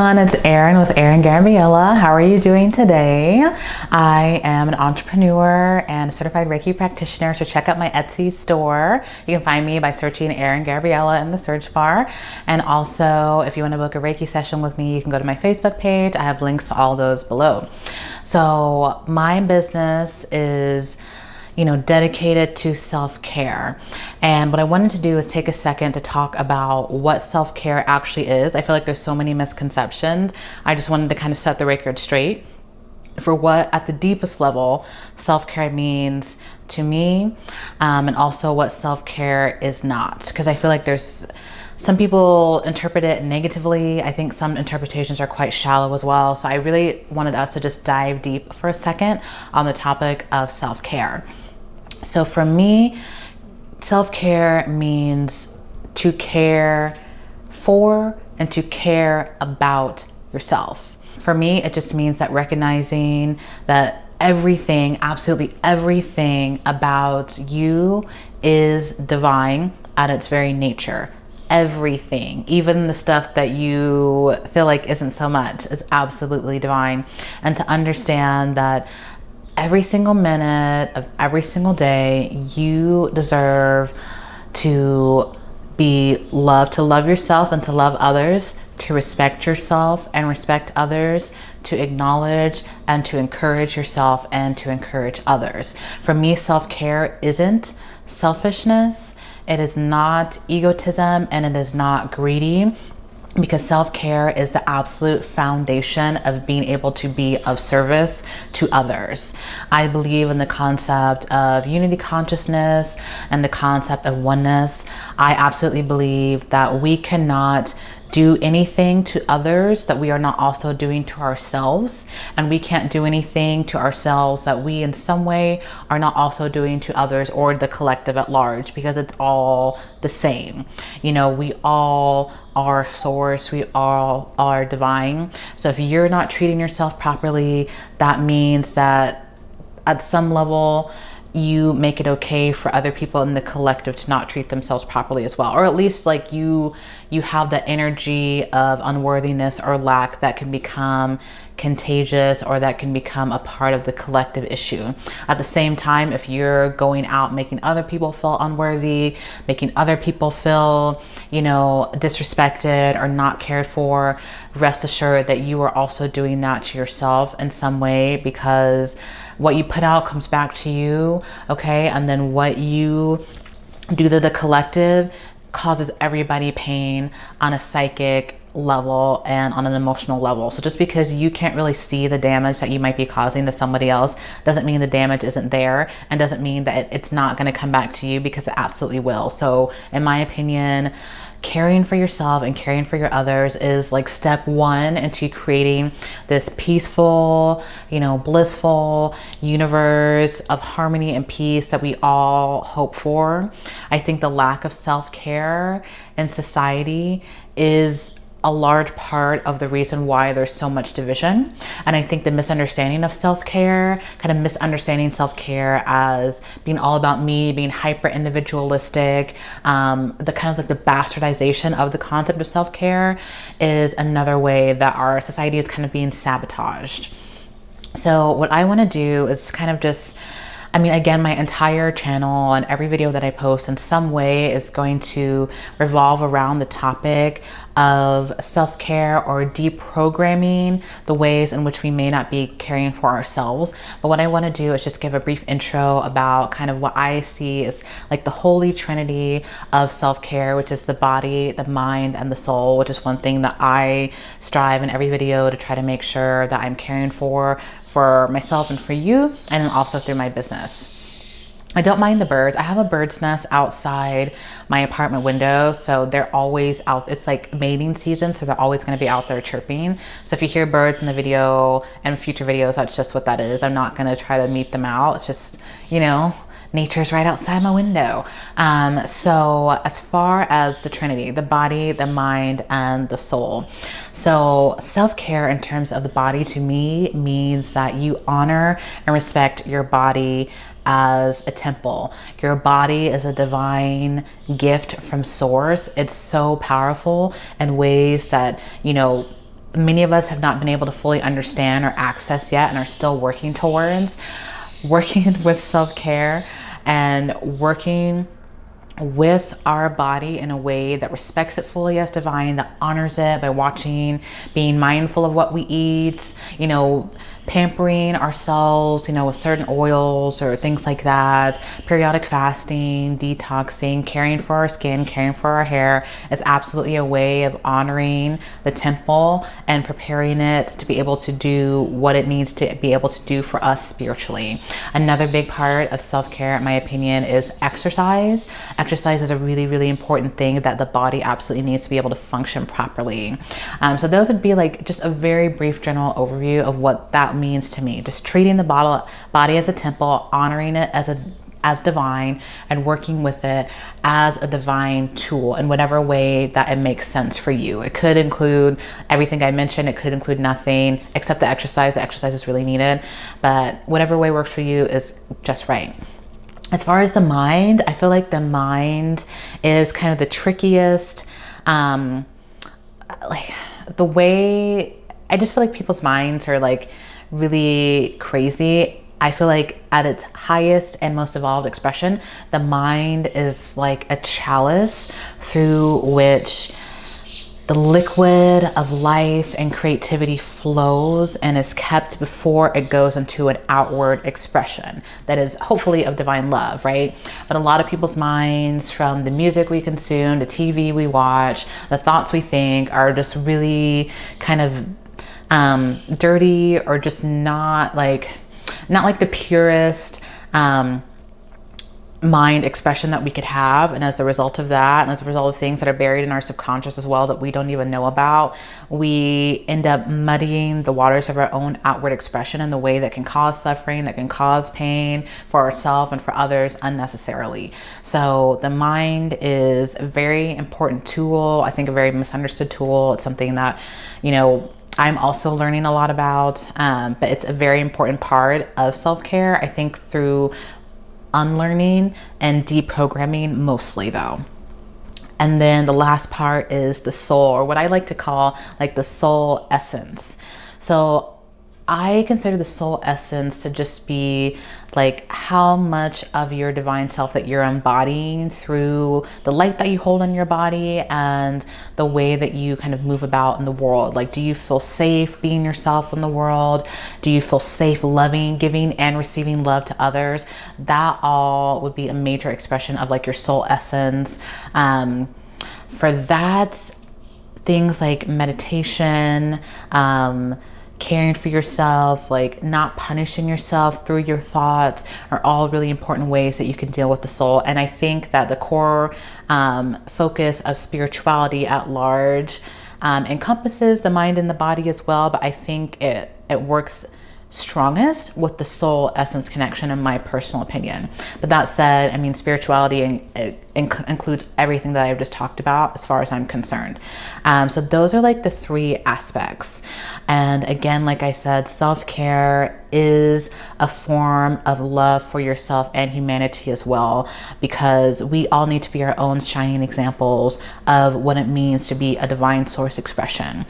everyone, it's Arien with Gabriella. How are you doing today? I am an entrepreneur and a certified Reiki practitioner, so check out my Etsy store. You can find me by searching Arien Gabriella in the search bar. And also, if you want to book a Reiki session with me, you can go to my Facebook page. I have links to all those below. So my business is dedicated to self-care. And what I wanted to do is take a second to talk about what self-care actually is. I feel like there's so many misconceptions. I just wanted to kind of set the record straight for what, at the deepest level, self-care means to me, and also what self-care is not. Because I feel like there's some people interpret it negatively. I think some interpretations are quite shallow as well. So I really wanted us to just dive deep for a second on the topic of self-care. So for me, self-care means to care for and to care about yourself. For me, it just means that recognizing that everything, absolutely everything about you is divine at its very nature. Everything, even the stuff that you feel like isn't so much, is absolutely divine. And to understand that every single minute of every single day, you deserve to be loved, to love yourself and to love others, to respect yourself and respect others, to acknowledge and to encourage yourself and to encourage others. For me, self-care isn't selfishness, it is not egotism, and it is not greedy. Because self-care is the absolute foundation of being able to be of service to others. I believe in the concept of unity consciousness and the concept of oneness. I absolutely believe that we cannot do anything to others that we are not also doing to ourselves, and we can't do anything to ourselves that we in some way are not also doing to others or the collective at large, because it's all the same. We all are source, we all are divine. So if you're not treating yourself properly, that means that at some level you make it okay for other people in the collective to not treat themselves properly as well, or at least like you have that energy of unworthiness or lack that can become contagious, or that can become a part of the collective issue. At the same time, if you're going out making other people feel unworthy, making other people feel disrespected or not cared for, rest assured that you are also doing that to yourself in some way, because what you put out comes back to you, okay? And then what you do to the collective causes everybody pain on a psychic level and on an emotional level. So just because you can't really see the damage that you might be causing to somebody else doesn't mean the damage isn't there, and doesn't mean that it's not going to come back to you, because it absolutely will. So in my opinion, caring for yourself and caring for your others is like step one into creating this peaceful, blissful universe of harmony and peace that we all hope for. I think the lack of self-care in society is a large part of the reason why there's so much division. And I think the misunderstanding of self-care, kind of misunderstanding self-care as being all about me, being hyper individualistic, the kind of like the bastardization of the concept of self-care is another way that our society is kind of being sabotaged. So what I want to do is kind of just, again, my entire channel and every video that I post in some way is going to revolve around the topic of self-care or deprogramming the ways in which we may not be caring for ourselves. But what I want to do is just give a brief intro about kind of what I see as like the holy trinity of self-care, which is the body, the mind, and the soul, which is one thing that I strive in every video to try to make sure that I'm caring for myself and for you, and then also through my business. I don't mind the birds. I have a bird's nest outside my apartment window, so they're always out. It's like mating season, so they're always going to be out there chirping. So if you hear birds in the video and future videos, that's just what that is. I'm not going to try to meet them out. It's just, nature's right outside my window. So as far as the Trinity, the body, the mind, and the soul. So self-care in terms of the body to me means that you honor and respect your body as a temple. Your body is a divine gift from source. It's so powerful in ways that, many of us have not been able to fully understand or access yet and are still working towards. Working with self-care and working with our body in a way that respects it fully as divine, that honors it by watching, being mindful of what we eat, you know, pampering ourselves, you know, with certain oils or things like that, periodic fasting, detoxing, caring for our skin, caring for our hair is absolutely a way of honoring the temple and preparing it to be able to do what it needs to be able to do for us spiritually. Another big part of self-care, in my opinion, is exercise. Exercise is a really, really important thing that the body absolutely needs to be able to function properly. So those would be like just a very brief general overview of what that means to me. Just treating the body as a temple, honoring it as divine, and working with it as a divine tool in whatever way that it makes sense for you. It could include everything I mentioned. It could include nothing except the exercise. The exercise is really needed, but whatever way works for you is just right. As far as the mind, I feel like the mind is kind of the trickiest, like the way, I just feel like people's minds are like really crazy. I feel like at its highest and most evolved expression, the mind is like a chalice through which the liquid of life and creativity flows and is kept before it goes into an outward expression that is hopefully of divine love, right? But a lot of people's minds, from the music we consume, the TV we watch, the thoughts we think, are just really kind of dirty, or just not like the purest mind expression that we could have. And as a result of that, and as a result of things that are buried in our subconscious as well that we don't even know about, we end up muddying the waters of our own outward expression in the way that can cause suffering, that can cause pain for ourselves and for others unnecessarily. So the mind is a very important tool. I think a very misunderstood tool. It's something that, you know, I'm also learning a lot about, but it's a very important part of self-care, I think, through unlearning and deprogramming mostly though. And then the last part is the soul, or what I like to call like the soul essence. So I consider the soul essence to just be like how much of your divine self that you're embodying through the light that you hold in your body and the way that you kind of move about in the world. Like, do you feel safe being yourself in the world? Do you feel safe loving, giving and receiving love to others? That all would be a major expression of like your soul essence. For that, things like meditation, caring for yourself, like not punishing yourself through your thoughts, are all really important ways that you can deal with the soul. And I think that the core focus of spirituality at large encompasses the mind and the body as well, but I think it works strongest with the soul essence connection, in my personal opinion. But that said, I mean, spirituality includes everything that I've just talked about as far as I'm concerned. So those are like the three aspects. And again, like I said, self-care is a form of love for yourself and humanity as well, because we all need to be our own shining examples of what it means to be a divine source expression.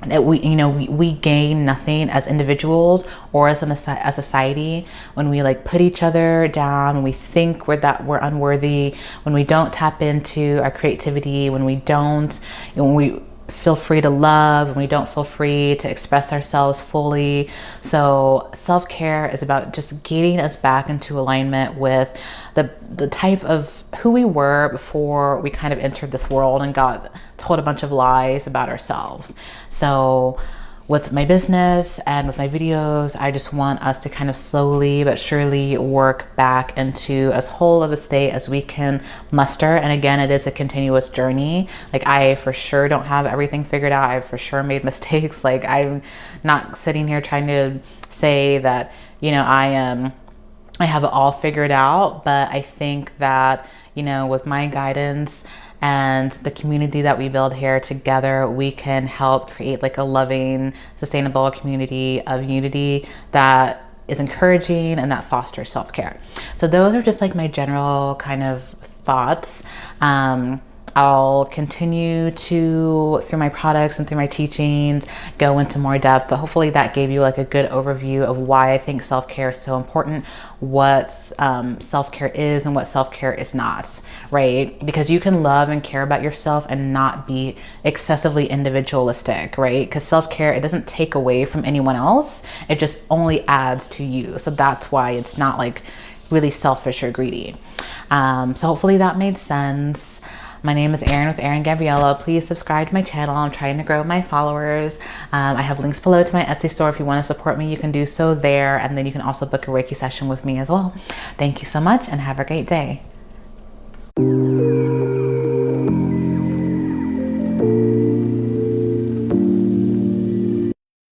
That we gain nothing as individuals or as a society when we like put each other down, when we think we're unworthy, when we don't tap into our creativity, when we don't, when we feel free to love, when we don't feel free to express ourselves fully. So self-care is about just getting us back into alignment with the type of who we were before we kind of entered this world and got told a bunch of lies about ourselves. So with my business and with my videos, I just want us to kind of slowly but surely work back into as whole of a state as we can muster. And again, it is a continuous journey. Like, I for sure don't have everything figured out. I've for sure made mistakes. Like, I'm not sitting here trying to say that, you know, I have it all figured out, but I think that, you know, with my guidance and the community that we build here together, we can help create like a loving, sustainable community of unity that is encouraging and that fosters self-care. So those are just like my general kind of thoughts. I'll continue to, through my products and through my teachings, go into more depth, but hopefully that gave you like a good overview of why I think self-care is so important, what self-care is and what self-care is not, right? Because you can love and care about yourself and not be excessively individualistic, right? Because self-care, it doesn't take away from anyone else, it just only adds to you. So that's why it's not like really selfish or greedy. So hopefully that made sense. My name is Arien with Arien Gabriella. Please subscribe to my channel. I'm trying to grow my followers. I have links below to my Etsy store. If you want to support me, you can do so there. And then you can also book a Reiki session with me as well. Thank you so much and have a great day.